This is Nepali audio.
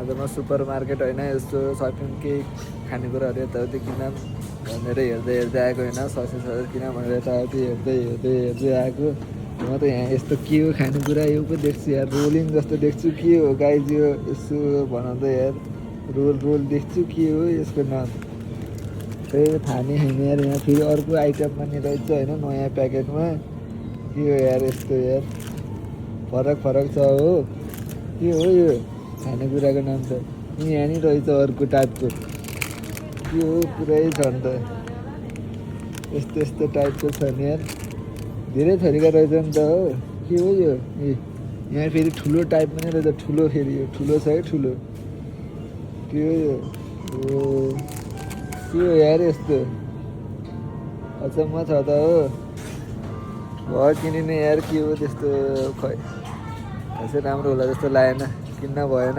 आज म सुपर मार्केट होइन यस्तो सपिङ केही खानेकुराहरू यताउति किन भनेर हेर्दै हेर्दै आएको होइन ससेसहरू किन भनेर यताउति हेर्दै आएको म त यहाँ यस्तो के हो खानेकुरा यो पो देख्छु यार रोलिङ जस्तो देख्छु के हो गाइज यो यसो बनाउँदै यार रोल देख्छु के हो यसको नाम त्यही थाहा नै छैन यार यहाँ फेरि अर्को आइटम पनि रहेछ होइन नयाँ प्याकेटमा के हो यार यस्तो यार फरक छ हो के हो यो खानेकुराको नाम त यहाँ नि रहेछ अर्को टाइपको के हो पुरै छ नि त यस्तो टाइपको छ नि यार धेरै थरीका रहेछ नि त हो के हो यो यहाँ फेरि ठुलो टाइप पनि रहेछ ठुलो फेरि यो ठुलो छ है ठुलो के हो यो के हो यार यस्तो अचम्म छ त हो भयो किनिने यार के हो त्यस्तो खै खासै राम्रो होला जस्तो लागेन किन्न भएन